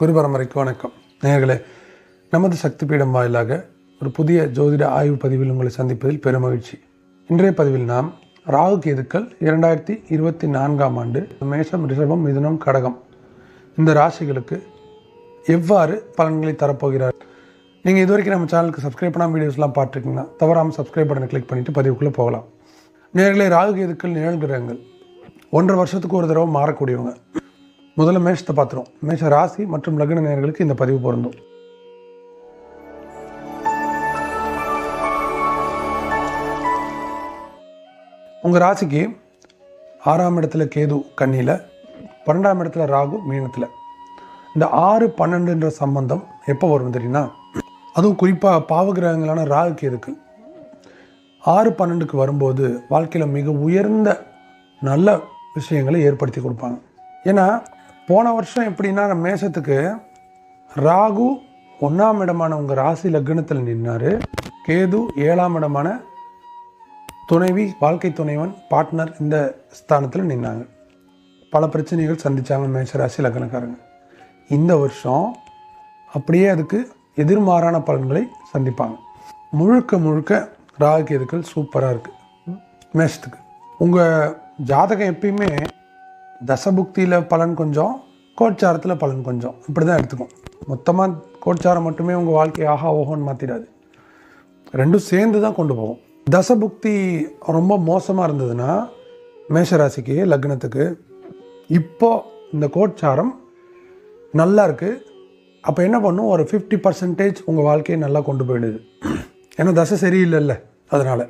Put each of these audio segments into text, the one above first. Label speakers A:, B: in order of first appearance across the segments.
A: குரு பரம்பரைக்கு வணக்கம். நேயர்களே, நமது சக்தி பீடம் வாயிலாக ஒரு புதிய ஜோதிட ஆய்வு பதிவில் உங்களை சந்திப்பதில் பெருமகிழ்ச்சி. இன்றைய பதிவில் நாம் ராகு கேதுக்கள் 2024ஆம் ஆண்டு மேஷம், ரிஷபம், மிதுனம், கடகம் இந்த ராசிகளுக்கு எவ்வாறு பலன்களை தரப்போகிறார். நீங்கள் இது வரைக்கும் நம்ம சேனலுக்கு சப்ஸ்கிரைப் பண்ணாமல் வீடியோஸ்லாம் பார்த்துருக்கீங்கன்னா தவறாமல் சப்ஸ்கிரைப் பட்டனை கிளிக் பண்ணிவிட்டு பதிவுக்குள்ளே போகலாம். நேயர்களே, ராகு கேதுக்கள் நிழல் கிரகங்கள் 1.5 வருஷத்துக்கு ஒரு தடவை மாறக்கூடியவங்க. முதல்ல மேஷத்தை பார்த்துரும். மேஷ ராசி மற்றும் லக்ன நேயர்களுக்கு இந்த பதிவு பொருந்தும். உங்கள் ராசிக்கு 6ஆம் இடத்துல கேது கன்னியில், 12ஆம் இடத்துல ராகு மீனத்தில். இந்த 6-12 சம்பந்தம் எப்போ வரும் தெரியுமா? அதுவும் குறிப்பாக பாவகிரகங்களான ராகு கேதுக்கு 6-12க்கு வரும்போது வாழ்க்கையில் மிக உயர்ந்த நல்ல விஷயங்களை ஏற்படுத்தி கொடுப்பாங்க. ஏன்னா போன வருஷம் எப்படின்னா, மேஷத்துக்கு ராகு 1ஆம் இடமான உங்கள் ராசி லக்னத்தில் நின்னார். கேது 7ஆம் இடமான துணைவி, வாழ்க்கை துணைவன், பார்ட்னர் இந்த ஸ்தானத்தில் நின்னாங்க. பல பிரச்சனைகள் சந்தித்தாங்க மேஷ ராசி லக்னக்காரங்க. இந்த வருஷம் அப்படியே அதுக்கு எதிர்மாறான பலன்களை சந்திப்பாங்க. முழுக்க ராகு கேதுக்கள் சூப்பராக இருக்குது மேஷத்துக்கு. உங்கள் ஜாதகம் எப்பயுமே தசபுக்தியில் பலன் கொஞ்சம், கோட்சாரத்தில் பலன் கொஞ்சம், இப்படி தான் எடுத்துக்கும். மொத்தமாக கோட்சாரம் மட்டுமே உங்கள் வாழ்க்கையை ஆஹா ஓஹோன்னு மாற்றிடாது. ரெண்டும் சேர்ந்து தான் கொண்டு போகும். தசபுக்தி ரொம்ப மோசமாக இருந்ததுன்னா மேஷராசிக்கு லக்னத்துக்கு இப்போது இந்த கோட்சாரம் நல்லா இருக்குது. அப்போ என்ன பண்ணும், ஒரு 50% உங்கள் வாழ்க்கையை நல்லா கொண்டு போயிடுது. ஏன்னா தசை சரியில்லைல்ல, அதனால்.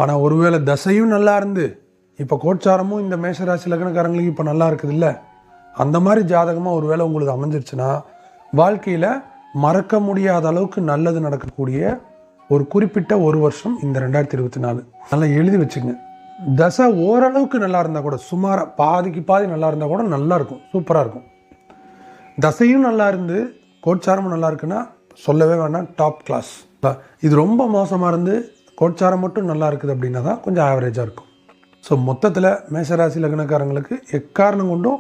A: ஆனால் ஒருவேளை தசையும் நல்லா இருந்து இப்போ கோட்சாரமும் இந்த மேஷராசி லக்னக்காரங்களுக்கு இப்போ நல்லா இருக்குது இல்லை, அந்த மாதிரி ஜாதகமாக ஒரு வேளை உங்களுக்கு அமைஞ்சிருச்சுன்னா வாழ்க்கையில் மறக்க முடியாத அளவுக்கு நல்லது நடக்கக்கூடிய ஒரு குறிப்பிட்ட ஒரு வருஷம் இந்த 2024. நல்லா எழுதி வச்சுங்க. தசை ஓரளவுக்கு நல்லா இருந்தால் கூட, சுமாராக பாதிக்கு பாதி நல்லா இருந்தால் கூட நல்லா இருக்கும், சூப்பராக இருக்கும். தசையும் நல்லா இருந்து கோட்சாரமும் நல்லா இருக்குன்னா சொல்லவே வேணாம், டாப் கிளாஸ். இது ரொம்ப மோசமாக இருந்து கோட்சாரம் மட்டும் நல்லா இருக்குது அப்படின்னா தான் கொஞ்சம் ஆவரேஜாக இருக்கும். ஸோ மொத்தத்தில் மேஷராசி லக்னக்காரங்களுக்கு எக்காரணம் கொண்டும்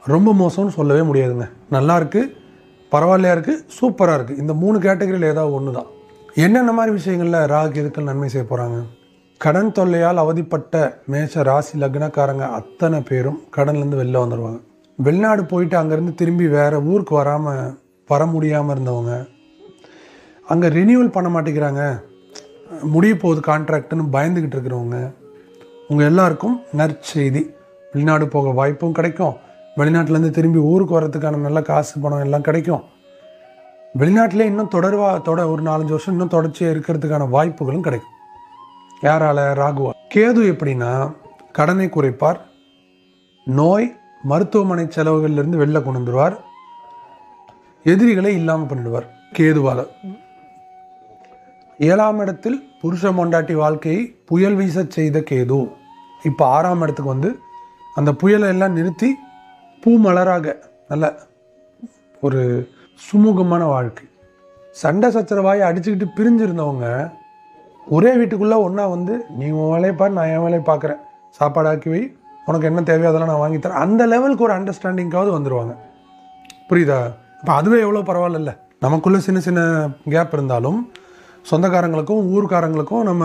A: ரொம்ப மோசம்னு சொல்லவே முடியாதுங்க. நல்லா இருக்குது, பரவாயில்லையா இருக்குது, சூப்பராக இருக்குது. இந்த 3 கேட்டகரியில் ஏதாவது ஒன்று தான். என்னென்ன மாதிரி விஷயங்களில் ராகு கேதுக்கள் நன்மை செய்ய போகிறாங்க? கடன் தொல்லையால் அவதிப்பட்ட மேஷ ராசி லக்னக்காரங்க அத்தனை பேரும் கடன்லேருந்து வெளில வந்துடுவாங்க. வெளிநாடு போயிட்டு அங்கேருந்து திரும்பி வேறு ஊருக்கு வர முடியாமல் இருந்தவங்க, அங்கே ரினியூவல் பண்ண மாட்டேங்கிறாங்க, முடிய போகுது கான்ட்ராக்டுன்னு பயந்துக்கிட்டு இருக்கிறவங்க, உங்கள் எல்லாருக்கும் நற்செய்தி. வெளிநாடு போக வாய்ப்பும் கிடைக்கும். வெளிநாட்டிலேருந்து திரும்பி ஊருக்கு வர்றதுக்கான நல்ல காசு பணம் எல்லாம் கிடைக்கும். வெளிநாட்டிலே இன்னும் ஒரு 4-5 வருஷம் இன்னும் தொடர்ச்சியாக இருக்கிறதுக்கான வாய்ப்புகளும் கிடைக்கும். யாரால? ராகுவா. கேது எப்படின்னா, கடனை குறைப்பார், நோய் மருத்துவமனை செலவுகள்லேருந்து வெளில கொண்டு வந்துடுவார், எதிரிகளை இல்லாமல் பண்ணிடுவார் கேதுவால். 7ஆம் இடத்தில் புருஷ மொண்டாட்டி வாழ்க்கையை புயல் வீச செய்த கேது இப்போ 6ஆம் இடத்துக்கு வந்து அந்த புயலை எல்லாம் நிறுத்தி பூ மலராக நல்ல ஒரு சுமூகமான வாழ்க்கை. சண்டை சச்சரவாயை அடிச்சுக்கிட்டு பிரிஞ்சிருந்தவங்க ஒரே வீட்டுக்குள்ளே ஒன்றா வந்து, நீ உன் வேலையை பாரு, நான் என் வேலையை பார்க்குறேன், சாப்பாடு ஆக்கி வை, உனக்கு என்ன தேவையோ அதெல்லாம் நான் வாங்கித்தரேன், அந்த லெவலுக்கு ஒரு அண்டர்ஸ்டாண்டிங்காவது வந்துடுவாங்க. புரியுதா? இப்போ அதுவே எவ்வளோ பரவாயில்ல. நமக்குள்ளே சின்ன சின்ன கேப் இருந்தாலும் சொந்தக்காரங்களுக்கும் ஊர்க்காரங்களுக்கும் நம்ம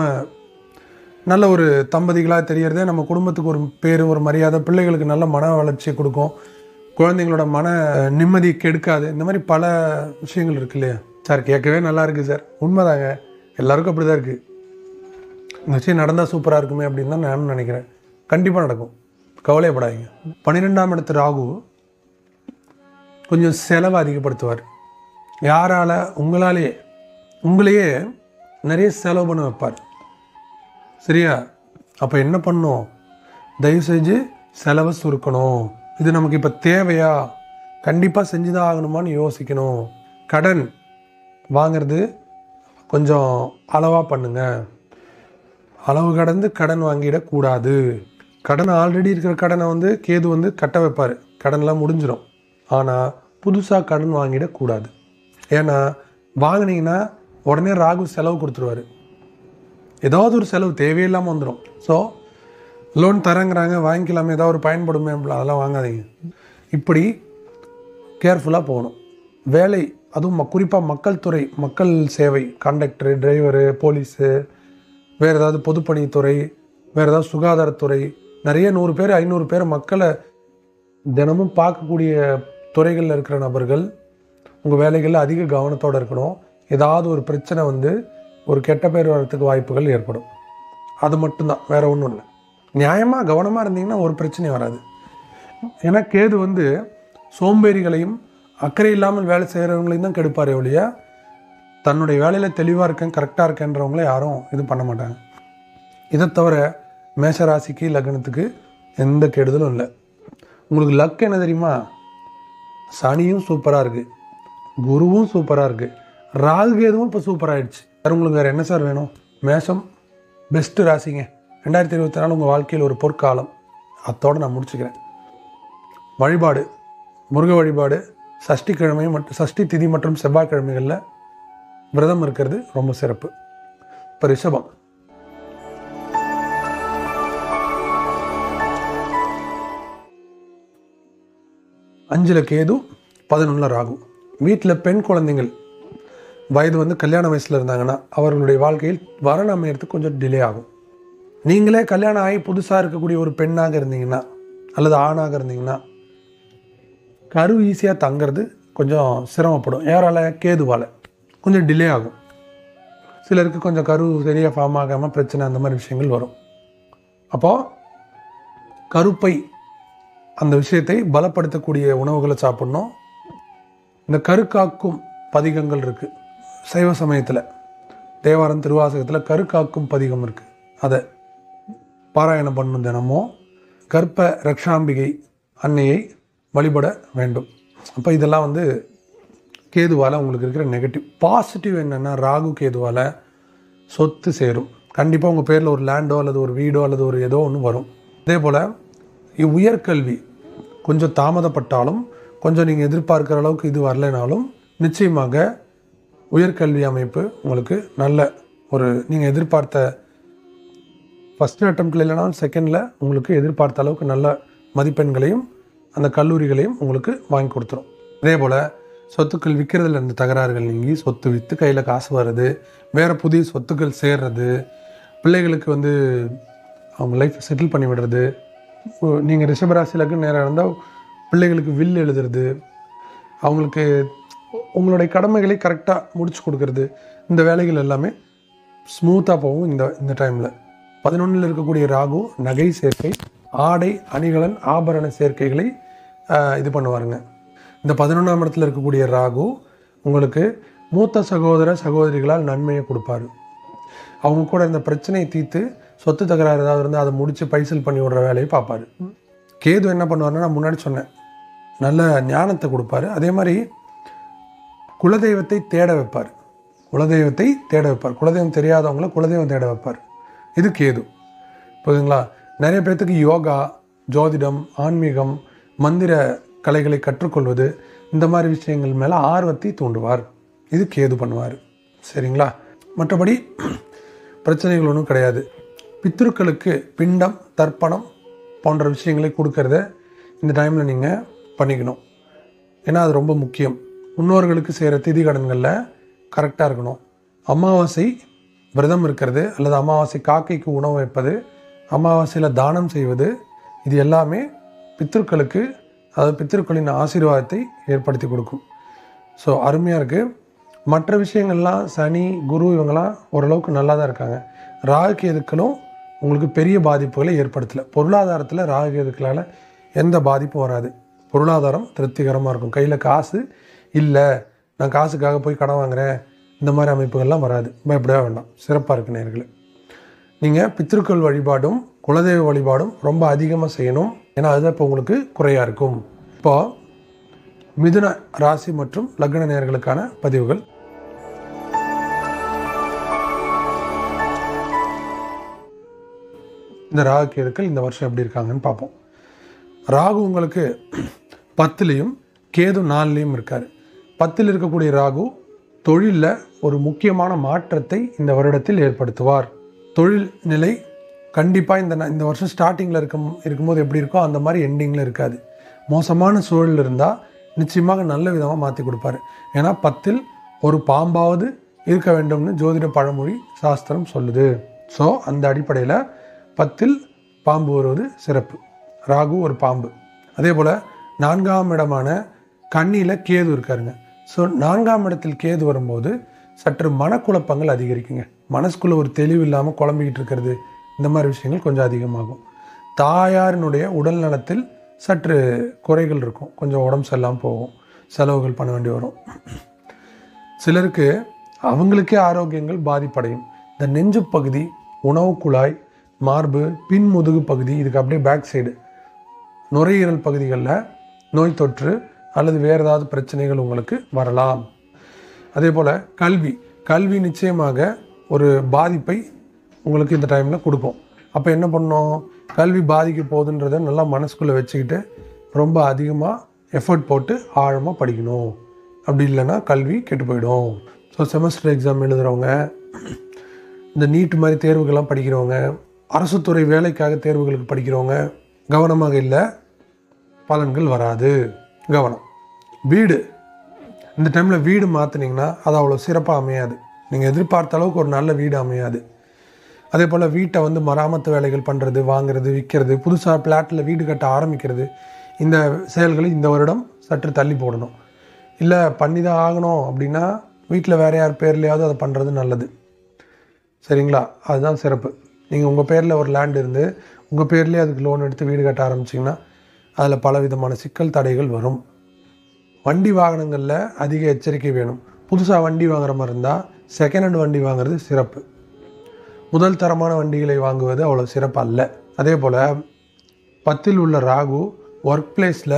A: நல்ல ஒரு தம்பதிகளாக தெரியறதே நம்ம குடும்பத்துக்கு ஒரு பேர், ஒரு மரியாதை, பிள்ளைகளுக்கு நல்ல மன வளர்ச்சியை கொடுக்கும், குழந்தைங்களோட மன நிம்மதி கெடுக்காது. இந்த மாதிரி பல விஷயங்கள் இருக்கு இல்லையா? சார் கேட்கவே நல்லா இருக்குது சார். உண்மைதாங்க, எல்லாருக்கும் அப்படி தான் இருக்குது. இந்த விஷயம் நடந்தால் சூப்பராக இருக்குமே அப்படின்னு தான் நானும் நினைக்கிறேன். கண்டிப்பாக நடக்கும், கவலையப்படாதீங்க. 12ஆம் இடத்து ராகு கொஞ்சம் செலவை அதிகப்படுத்துவார். யாரால்? உங்களையே நிறைய செலவு பண்ண வைப்பார். சரியா? அப்போ என்ன பண்ணணும்? தயவு செஞ்சு செலவை சுருக்கணும். இது நமக்கு இப்போ தேவையா, கண்டிப்பாக செஞ்சுதான் ஆகணுமான்னு யோசிக்கணும். கடன் வாங்கிறது கொஞ்சம் அளவாக பண்ணுங்க. அளவு கடந்து கடன் வாங்கிடக்கூடாது. கடன் ஆல்ரெடி இருக்கிற கடனை வந்து கேது கட்ட வைப்பார், கடன்லாம் முடிஞ்சிடும். ஆனால் புதுசாக கடன் வாங்கிடக்கூடாது. ஏன்னா வாங்கினீங்கன்னா உடனே ராகு செலவு கொடுத்துருவார். ஏதாவது ஒரு செலவு தேவையில்லாமல் வந்துடும். ஸோ லோன் தரங்கிறாங்க, வாங்கிக்கலாமே, ஏதாவது ஒரு பயன்படுமே, அதெல்லாம் வாங்காதீங்க. இப்படி கேர்ஃபுல்லாக போகணும். வேலை, அதுவும் குறிப்பாக மக்கள் துறை, மக்கள் சேவை, கண்டக்டரு, டிரைவரு, போலீஸு, வேறு ஏதாவது பொதுப்பணித்துறை, வேறு ஏதாவது சுகாதாரத்துறை, நிறைய 100 பேர் 500 பேர் மக்களை தினமும் பார்க்கக்கூடிய துறைகளில் இருக்கிற நபர்கள் உங்கள் வேலைகளில் அதிக கவனத்தோடு இருக்கணும். ஏதாவது ஒரு பிரச்சனை ஒரு கெட்ட பேர் வர்றதுக்கு வாய்ப்புகள் ஏற்படும். அது மட்டும்தான், வேறு ஒன்றும் இல்லை. நியாயமாக கவனமாக இருந்தீங்கன்னா ஒரு பிரச்சனையும் வராது. ஏன்னா கேது சோம்பேறிகளையும் அக்கறை இல்லாமல் வேலை செய்கிறவங்களையும் தான் கெடுப்பார் ஒழிய தன்னுடைய வேலையில் தெளிவாக இருக்கேன், கரெக்டாக இருக்கேன்றவங்கள யாரும் இது பண்ண மாட்டாங்க. இதை தவிர மேஷராசிக்கு, லக்னத்துக்கு எந்த கெடுதலும் இல்லை. உங்களுக்கு லக் என்ன தெரியுமா? சனியும் சூப்பராக இருக்குது, குருவும் சூப்பராக இருக்குது, ராகு கேதுவும் இப்போ சூப்பராகிடுச்சு. சார் உங்களுக்கு வேறு என்ன சார் வேணும்? மேஷம் பெஸ்ட்டு ராசிங்க. 2024 உங்கள் வாழ்க்கையில் ஒரு பொற்காலம். அத்தோடு நான் முடிச்சுக்கிறேன். வழிபாடு, முருக வழிபாடு, சஷ்டி திதி மற்றும் செவ்வாய்க்கிழமைகளில் விரதம் இருக்கிறது ரொம்ப சிறப்பு. இப்போ ரிஷபம். அஞ்சில் கேது, 11 ராகு. வீட்டில் பெண் குழந்தைகள் வயது கல்யாண வயசில் இருந்தாங்கன்னா அவர்களுடைய வாழ்க்கையில் வரன் அமையறதுக்கு கொஞ்சம் டிலே ஆகும். நீங்களே கல்யாணம் ஆகி புதுசாக இருக்கக்கூடிய ஒரு பெண்ணாக இருந்தீங்கன்னா அல்லது ஆணாக இருந்தீங்கன்னா கரு ஈஸியாக தங்கிறது கொஞ்சம் சிரமப்படும். யாரால்? கேதுவால் கொஞ்சம் டிலே ஆகும். சிலருக்கு கொஞ்சம் கரு சரியாக ஃபார்ம் ஆகாமல் பிரச்சனை, அந்த மாதிரி விஷயங்கள் வரும். அப்போது கருப்பை அந்த விஷயத்தை பலப்படுத்தக்கூடிய உணவுகளை சாப்பிட்ணும். இந்த கருக்காக்கும் பதிகங்கள் இருக்குது சைவ சமயத்தில், தேவாரம் திருவாசகத்தில் கருக்காக்கும் பதிகம் இருக்குது. அதை பாராயணம் பண்ணணும் தினமும். கற்ப ரக்ஷாம்பிகை அன்னையை வழிபட வேண்டும். அப்போ இதெல்லாம் கேதுவால் உங்களுக்கு இருக்கிற நெகட்டிவ். பாசிட்டிவ் என்னென்னா ராகு கேதுவால் சொத்து சேரும். கண்டிப்பாக உங்கள் பேரில் ஒரு லேண்டோ அல்லது ஒரு வீடோ அல்லது ஒரு ஏதோ ஒன்று வரும். அதே போல் உயர்கல்வி கொஞ்சம் தாமதப்பட்டாலும், கொஞ்சம் நீங்கள் எதிர்பார்க்குற அளவுக்கு இது வரலைனாலும் நிச்சயமாக உயர்கல்வி அமைப்பு உங்களுக்கு நல்ல நீங்கள் எதிர்பார்த்த ஃபஸ்ட்டு அட்டம்ப்டில் இல்லைனாலும் செகண்டில் உங்களுக்கு எதிர்பார்த்த அளவுக்கு நல்ல மதிப்பெண்களையும் அந்த கல்லூரிகளையும் உங்களுக்கு வாங்கி கொடுத்துரும். அதே போல் சொத்துக்கள் விற்கிறதுல இருந்த தகராறுகள் நீங்கி சொத்து விற்று கையில் காசு வர்றது, வேறு புதிய சொத்துக்கள் சேர்றது, பிள்ளைகளுக்கு அவங்க லைஃப் செட்டில் பண்ணி விடுறது. நீங்கள் ரிஷபராசிலுக்கு நேரம் இருந்தால் பிள்ளைகளுக்கு வில் எழுதுறது, அவங்களுக்கு உங்களுடைய கடமைகளை கரெக்டாக முடிச்சு கொடுக்கறது, இந்த வேலைகள் எல்லாமே ஸ்மூத்தாக போகும். இந்த டைமில் 11 இருக்கக்கூடிய ராகு நகை சேர்க்கை, ஆடை அணிகலன் ஆபரண சேர்க்கைகளை இது பண்ணுவாருங்க. இந்த 11ஆம் இடத்துல இருக்கக்கூடிய ராகு உங்களுக்கு மூத்த சகோதரிகளால் நன்மையை கொடுப்பாரு. அவங்க கூட இந்த பிரச்சனையை தீர்த்து சொத்து தகராறு ஏதாவது இருந்தால் அதை முடித்து பைசல் பண்ணி விடுற வேலையை பார்ப்பார். கேது என்ன பண்ணுவார்னா, நான் முன்னாடி சொன்னேன், நல்ல ஞானத்தை கொடுப்பாரு. அதே மாதிரி குலதெய்வத்தை தேட வைப்பார். குலதெய்வம் தெரியாதவங்கள குலதெய்வம் தேட வைப்பார். இது கேது. புரியுதுங்களா? நிறைய பேர்த்துக்கு யோகா, ஜோதிடம், ஆன்மீகம், மந்திர கலைகளை கற்றுக்கொள்வது, இந்த மாதிரி விஷயங்கள் மேலே ஆர்வத்தை தூண்டுவார். இது கேது பண்ணுவார். சரிங்களா? மற்றபடி பிரச்சனைகள் ஒன்றும் கிடையாது. பித்ருக்களுக்கு பிண்டம், தர்ப்பணம் போன்ற விஷயங்களை கொடுக்கறத இந்த டைமில் நீங்கள் பண்ணிக்கணும். ஏன்னா அது ரொம்ப முக்கியம். முன்னோர்களுக்கு செய்கிற திதி கடன்களில் கரெக்டாக இருக்கணும். அமாவாசை விரதம் இருக்கிறது அல்லது அமாவாசை காக்கைக்கு உணவு வைப்பது, அமாவாசையில் தானம் செய்வது, இது எல்லாமே பித்ருக்களுக்கு, அதாவது பித்ருக்களின் ஆசீர்வாதத்தை ஏற்படுத்தி கொடுக்கும். ஸோ அருமையாக இருக்குது. மற்ற விஷயங்கள்லாம் சனி, குரு இவங்கெல்லாம் ஓரளவுக்கு நல்லா தான் இருக்காங்க. ராகு கேதுக்களும் உங்களுக்கு பெரிய பாதிப்புகளை ஏற்படுத்தலை. பொருளாதாரத்தில் ராகு கேதுக்களால் எந்த பாதிப்பும் வராது. பொருளாதாரம் திருப்திகரமாக இருக்கும். கையில் காசு இல்லை, நான் காசுக்காக போய் கடன் வாங்குகிறேன், இந்த மாதிரி அமைப்புகள்லாம் வராது. பயப்படவே வேண்டாம். சிறப்பாக இருக்குது நேயர்களே. நீங்கள் பித்ருக்கள் வழிபாடும் குலதெய்வ வழிபாடும் ரொம்ப அதிகமாக செய்யணும். ஏன்னா அதுதான் இப்போ உங்களுக்கு குறையாக இருக்கும். இப்போது மிதுன ராசி மற்றும் லக்ன நேயர்களுக்கான பதிவுகள். இந்த ராகு கேதுக்கள் இந்த வருஷம் எப்படி இருக்காங்கன்னு பார்ப்போம். ராகு உங்களுக்கு 10லையும் கேது 4லையும் இருக்கார். 10ல் இருக்கக்கூடிய ராகு தொழிலில் ஒரு முக்கியமான மாற்றத்தை இந்த வருடத்தில் ஏற்படுத்துவார். தொழில் நிலை கண்டிப்பாக இந்த வருஷம் ஸ்டார்டிங்கில் இருக்கும்போது எப்படி இருக்கோ அந்த மாதிரி எண்டிங்கில் இருக்காது. மோசமான சூழல் இருந்தால் நிச்சயமாக நல்ல விதமாக மாற்றி கொடுப்பாரு. ஏன்னா 10ல் ஒரு பாம்பாவது இருக்க வேண்டும்னு ஜோதிட பழமொழி சாஸ்திரம் சொல்லுது. ஸோ அந்த அடிப்படையில் 10ல் பாம்பு வருவது சிறப்பு. ராகு ஒரு பாம்பு. அதே போல் 4ஆம் இடமான கன்னியில் கேது இருக்காருங்க. ஸோ 4ஆம் இடத்தில் கேது வரும்போது சற்று மனக்குழப்பங்கள் அதிகரிக்குங்க. மனசுக்குள்ளே ஒரு தெளிவு இல்லாமல் குழம்பிக்கிட்டு இருக்கிறது, இந்த மாதிரி விஷயங்கள் கொஞ்சம் அதிகமாகும். தாயாரினுடைய உடல் நலத்தில் சற்று குறைகள் இருக்கும். கொஞ்சம் உடம்பு சரியில்லாமல் போகும், செலவுகள் பண்ண வேண்டி வரும். சிலருக்கு அவங்களுக்கே ஆரோக்கியங்கள் பாதிப்படையும். இந்த நெஞ்சு பகுதி, உணவு குழாய், மார்பு, பின்முதுகு பகுதி, இதுக்கு அப்படியே பேக் சைடு நுரையீரல் பகுதிகளில் நோய் தொற்று அல்லது வேறு ஏதாவது பிரச்சனைகள் உங்களுக்கு வரலாம். அதே போல் கல்வி நிச்சயமாக ஒரு பாதிப்பை உங்களுக்கு இந்த டைமில் கொடுக்கும். அப்போ என்ன பண்ணணும்? கல்வி பாதிக்க போகுதுன்றதை நல்லா மனசுக்குள்ளே வச்சுக்கிட்டு ரொம்ப அதிகமாக எஃபர்ட் போட்டு ஆழமாக படிக்கணும். அப்படி இல்லைன்னா கல்வி கெட்டு போயிடும். ஸோ செமஸ்டர் எக்ஸாம் எழுதுகிறவங்க, இந்த நீட் மாதிரி தேர்வுகள்லாம் படிக்கிறவங்க, அரசு துறை வேலைக்காக தேர்வுகளுக்கு படிக்கிறவங்க கவனமாக இல்லை, பலன்கள் வராது. கவனம். வீடு, இந்த டைமில் வீடு மாற்றினீங்கன்னா அது அவ்வளோ சிறப்பாக அமையாது. நீங்கள் எதிர்பார்த்த அளவுக்கு ஒரு நல்ல வீடு அமையாது. அதே போல் வீட்டை மராமத்து வேலைகள் பண்ணுறது, வாங்குறது, விற்கிறது, புதுசாக பிளாட்டில் வீடு கட்ட ஆரம்பிக்கிறது, இந்த செயல்களை இந்த வருடம் சற்று தள்ளி போடணும். இல்லை பண்ணி தான் ஆகணும் அப்படின்னா வீட்டில் வேறு யார் பேர்லையாவது அதை பண்ணுறது நல்லது. சரிங்களா? அதுதான் சிறப்பு. நீங்கள் உங்கள் பேரில் ஒரு லேண்ட் இருந்து உங்கள் பேர்லேயே அதுக்கு லோன் எடுத்து வீடு கட்ட ஆரம்பிச்சிங்கன்னா அதில் பல விதமான சிக்கல் தடைகள் வரும். வண்டி வாகனங்களில் அதிக எச்சரிக்கை வேணும். புதுசாக வண்டி வாங்குற மாதிரி இருந்தால் செகண்ட் ஹேண்ட் வண்டி வாங்குறது சிறப்பு. முதல் தரமான வண்டிகளை வாங்குவது அவ்வளோ சிறப்பு அல்ல. அதே போல் 10ல் உள்ள ராகு ஒர்க் பிளேஸில்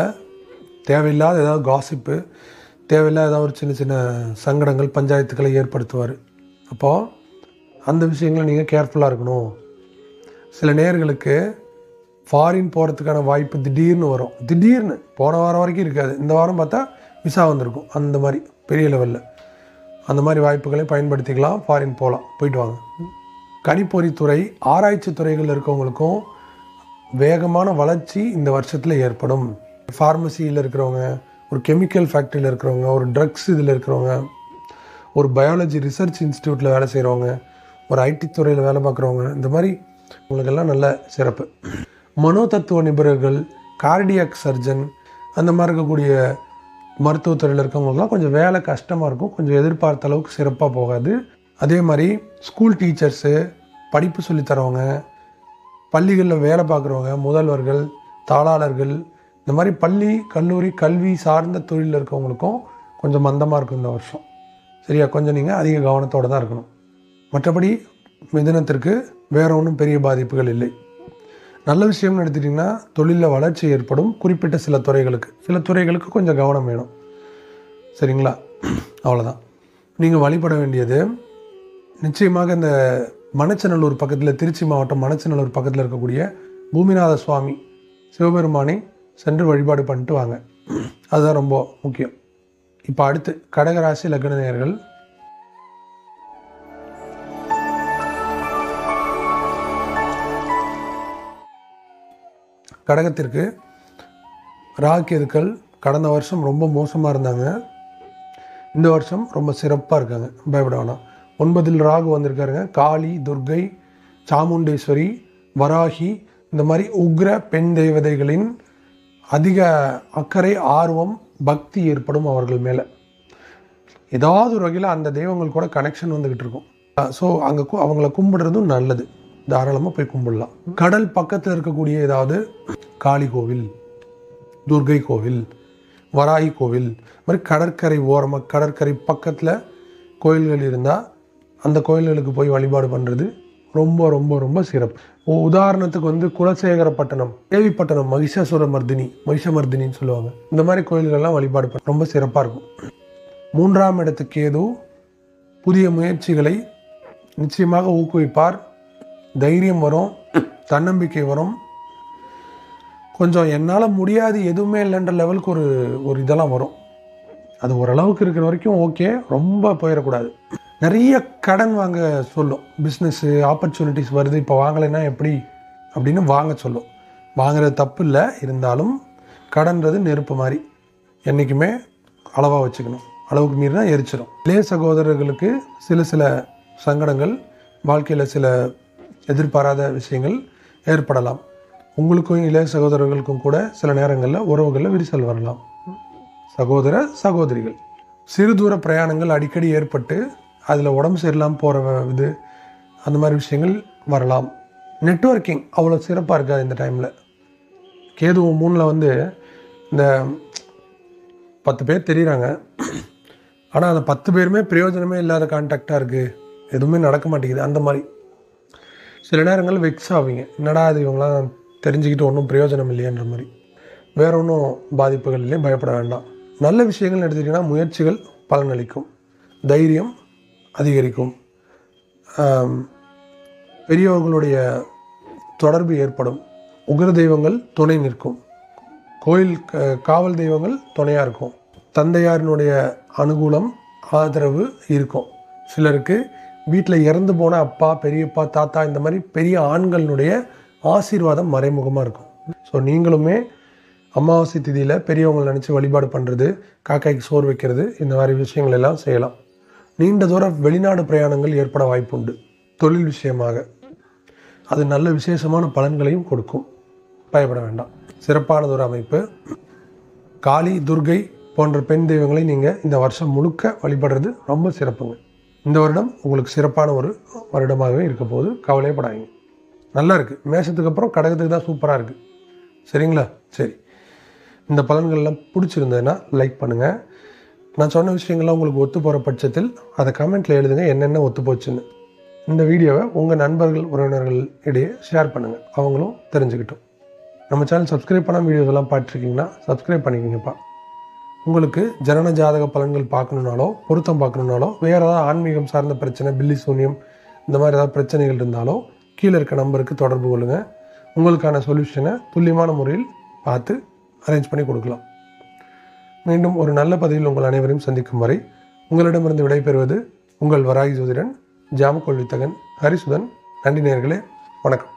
A: தேவையில்லாத ஏதாவது காசிப்பு, தேவையில்லாத ஏதாவது ஒரு சின்ன சின்ன சங்கடங்கள், பஞ்சாயத்துக்களை ஏற்படுத்துவார். அப்போது அந்த விஷயங்களை நீங்கள் கேர்ஃபுல்லாக இருக்கணும். சில நேயர்களுக்கு ஃபாரின் போகிறதுக்கான வாய்ப்பு திடீர்னு வரும். திடீர்னு போன வாரம் வரைக்கும் இருக்காது, இந்த வாரம் பார்த்தா விசா வந்திருக்கும். அந்த மாதிரி பெரிய லெவலில் அந்த மாதிரி வாய்ப்புகளை பயன்படுத்திக்கலாம். ஃபாரின் போகலாம், போயிட்டு வாங்க. கணிப்பொறித்துறை, ஆராய்ச்சி துறைகள் இருக்கவங்களுக்கும் வேகமான வளர்ச்சி இந்த வருஷத்தில் ஏற்படும். ஃபார்மசியில் இருக்கிறவங்க, ஒரு கெமிக்கல் ஃபேக்ட்ரியில் இருக்கிறவங்க, ஒரு ட்ரக்ஸ் இதில் இருக்கிறவங்க, ஒரு பயாலஜி ரிசர்ச் இன்ஸ்டியூட்டில் வேலை செய்கிறவங்க, ஒரு ஐடி துறையில் வேலை பார்க்குறவங்க, இந்த மாதிரி உங்களுக்கெல்லாம் நல்ல சிறப்பு. மனோதத்துவ நிபுணர்கள், கார்டியாக் சர்ஜன், அந்த மாதிரி இருக்கக்கூடிய மருத்துவத்துறையில் இருக்கவங்களுக்குலாம் கொஞ்சம் வேலை கஷ்டமாக இருக்கும். கொஞ்சம் எதிர்பார்த்த அளவுக்கு சிறப்பாக போகாது. அதே மாதிரி ஸ்கூல் டீச்சர்ஸு, படிப்பு சொல்லித்தரவங்க, பள்ளிகளில் வேலை பார்க்குறவங்க, முதல்வர்கள், தாளாளர்கள், இந்த மாதிரி பள்ளி கல்லூரி கல்வி சார்ந்த தொழிலில் இருக்கவங்களுக்கும் கொஞ்சம் மந்தமாக இருக்கும் இந்த வருஷம். சரியா? கொஞ்சம் நீங்கள் அதிக கவனத்தோடு தான் இருக்கணும். மற்றபடி மிதுனத்திற்கு வேறு ஒன்றும் பெரிய பாதிப்புகள் இல்லை. நல்ல விஷயம்னு எடுத்துட்டிங்கன்னா தொழிலில் வளர்ச்சி ஏற்படும். குறிப்பிட்ட சில துறைகளுக்கு கொஞ்சம் கவனம் வேணும். சரிங்களா? அவ்வளோதான். நீங்கள் வழிபட வேண்டியது நிச்சயமாக இந்த மணச்சநல்லூர் பக்கத்தில், திருச்சி மாவட்டம் மணச்சநல்லூர் பக்கத்தில் இருக்கக்கூடிய பூமிநாத சுவாமி சிவபெருமானை சென்று வழிபாடு பண்ணிட்டு வாங்க. அதுதான் ரொம்ப முக்கியம். இப்போ அடுத்து கடகராசி லக்ன நேயர்கள். கடகத்திற்கு ராகுகேதுக்கள் கடந்த வருஷம் ரொம்ப மோசமாக இருந்தாங்க. இந்த வருஷம் ரொம்ப சிறப்பாக இருக்காங்க, பயப்பட வேணாம். 9ல் ராகு வந்திருக்காருங்க. காளி, துர்கை, சாமுண்டேஸ்வரி, வராகி, இந்த மாதிரி உக்ர பெண் தேவதைகளின் அதிக அக்கறை, ஆர்வம், பக்தி ஏற்படும் அவர்கள் மேலே. ஏதாவது ஒரு வகையில் அந்த தெய்வங்கள் கூட கனெக்ஷன் வந்துக்கிட்டு இருக்கும். ஸோ அங்கே அவங்கள கும்பிடுறதும் நல்லது. தாராளமாக போய் கும்பிடலாம். கடல் பக்கத்தில் இருக்கக்கூடிய ஏதாவது காளி கோவில், துர்கை கோவில், வராகி கோவில், மாதிரி கடற்கரை ஓரமாக கடற்கரை பக்கத்தில் கோயில்கள் இருந்தால் அந்த கோயில்களுக்கு போய் வழிபாடு பண்ணுறது ரொம்ப ரொம்ப ரொம்ப சிறப்பு. உதாரணத்துக்கு குலசேகரப்பட்டினம், தேவிப்பட்டினம், மகிஷமர்தினின்னு சொல்லுவாங்க. இந்த மாதிரி கோயில்கள்லாம் வழிபாடு பண்ண ரொம்ப சிறப்பாக இருக்கும். 3ஆம் இடத்துக்கு கேது புதிய முயற்சிகளை நிச்சயமாக ஊக்குவிப்பார். தைரியம் வரும், தன்னம்பிக்கை வரும். கொஞ்சம் என்னால் முடியாது, எதுவுமே இல்லைன்ற லெவலுக்கு ஒரு இதெல்லாம் வரும். அது ஓரளவுக்கு இருக்கிற வரைக்கும் ஓகே, ரொம்ப போயிடக்கூடாது. நிறைய கடன் வாங்க சொல்லும். பிஸ்னஸ்ஸு ஆப்பர்ச்சுனிட்டிஸ் வருது, இப்போ வாங்கலைன்னா எப்படி அப்படின்னு வாங்க சொல்லும். வாங்குறது தப்பு இல்லை, இருந்தாலும் கடன்றது நெருப்பு மாதிரி. என்றைக்குமே அளவாக வச்சுக்கணும். அளவுக்கு மீறினா எரிச்சிடும். இளைய சகோதரர்களுக்கு சில சங்கடங்கள், வாழ்க்கையில் சில எதிர்பாராத விஷயங்கள் ஏற்படலாம். உங்களுக்கும் இளைய சகோதரர்களுக்கும் கூட சில நேரங்களில் உறவுகளில் விரிசல் வரலாம். சகோதர சகோதரிகள் சிறு தூர பிரயாணங்கள் அடிக்கடி ஏற்பட்டு அதில் உடம்பு சரியில்லாமல் போகிற இது அந்த மாதிரி விஷயங்கள் வரலாம். நெட்வொர்க்கிங் அவ்வளோ சிறப்பாக இருக்காது இந்த டைமில். கேது 3 வந்து இந்த 10 பேர் தெரியுறாங்க, ஆனால் அந்த 10 பேருமே பிரயோஜனமே இல்லாத கான்டாக்டாக இருக்குது, எதுவுமே நடக்க மாட்டேங்குது. அந்த மாதிரி சில நேரங்கள் வெக்ஸ் ஆவீங்க, என்னடா அது இவங்களாம் தெரிஞ்சுக்கிட்டு ஒன்றும் பிரயோஜனம் இல்லையன்ற மாதிரி. வேற ஒன்றும் பாதிப்புகள் இல்லையே, பயப்பட வேண்டாம். நல்ல விஷயங்கள் எடுத்துக்கிட்டிங்கன்னா முயற்சிகள் பலனளிக்கும், தைரியம் அதிகரிக்கும், பெரியவர்களுடைய தொடர்பு ஏற்படும், உகிர தெய்வங்கள் துணை நிற்கும், கோயில் காவல் தெய்வங்கள் துணையாக இருக்கும், தந்தையாரினுடைய அனுகூலம் ஆதரவு இருக்கும். சிலருக்கு வீட்டில் இறந்து போன அப்பா, பெரியப்பா, தாத்தா இந்த மாதிரி பெரிய ஆண்களினுடைய ஆசீர்வாதம் மறைமுகமாக இருக்கும். ஸோ நீங்களுமே அமாவாசை திதியில் பெரியவங்களை நினச்சி வழிபாடு பண்ணுறது, காக்காய்க்கு சோறு வைக்கிறது, இந்த மாதிரி விஷயங்கள் எல்லாம் செய்யலாம். நீண்ட தூர வெளிநாடு பிரயாணங்கள் ஏற்பட வாய்ப்புண்டு. தொழில் விஷயமாக அது நல்ல விசேஷமான பலன்களையும் கொடுக்கும், பயப்பட வேண்டாம். சிறப்பானதொரு அமைப்பு. காளி, துர்கை போன்ற பெண் தெய்வங்களை நீங்கள் இந்த வருஷம் முழுக்க வழிபடுறது ரொம்ப சிறப்புங்க. இந்த வருடம் உங்களுக்கு சிறப்பான ஒரு வருடமாகவே இருக்க போது, கவலையப்படாதீங்க. நல்லா இருக்குது. மேஷத்துக்கு அப்புறம் கடகத்துக்கு தான் சூப்பராக இருக்குது. சரிங்களா? சரி, இந்த பலன்கள்லாம் பிடிச்சிருந்ததுன்னா லைக் பண்ணுங்கள். நான் சொன்ன விஷயங்கள்லாம் உங்களுக்கு ஒத்து போகிற பட்சத்தில் அதை கமெண்ட்டில் எழுதுங்க, என்னென்ன ஒத்து போச்சுன்னு. இந்த வீடியோவை உங்கள் நண்பர்கள் உறவினர்கள் இடையே ஷேர் பண்ணுங்கள், அவங்களும் தெரிஞ்சுக்கிட்டோம். நம்ம சேனல் சப்ஸ்கிரைப் பண்ணால் வீடியோஸ் எல்லாம் பார்த்துருக்கீங்கன்னா சப்ஸ்கிரைப் பண்ணிக்கோங்கப்பா. உங்களுக்கு ஜனன ஜாதக பலன்கள் பார்க்கணுன்னாலோ, பொருத்தம் பார்க்கணுன்னாலோ, வேறு ஏதாவது ஆன்மீகம் சார்ந்த பிரச்சனை, பில்லி சூன்யம் இந்த மாதிரி ஏதாவது பிரச்சனைகள் இருந்தாலோ கீழே இருக்க நம்பருக்கு தொடர்பு கொள்ளுங்கள். உங்களுக்கான சொல்யூஷனை துல்லியமான முறையில் பார்த்து அரேஞ்ச் பண்ணி கொடுக்கலாம். மீண்டும் ஒரு நல்ல பதிவில் உங்கள் அனைவரையும் சந்திக்கும் வரை உங்களிடமிருந்து விடைபெறுவது உங்கள் வராகி ஜோதிடன் ஜாமக்கோள் வித்தகன் ஹரிசுதன். நன்றி நேயர்களே, வணக்கம்.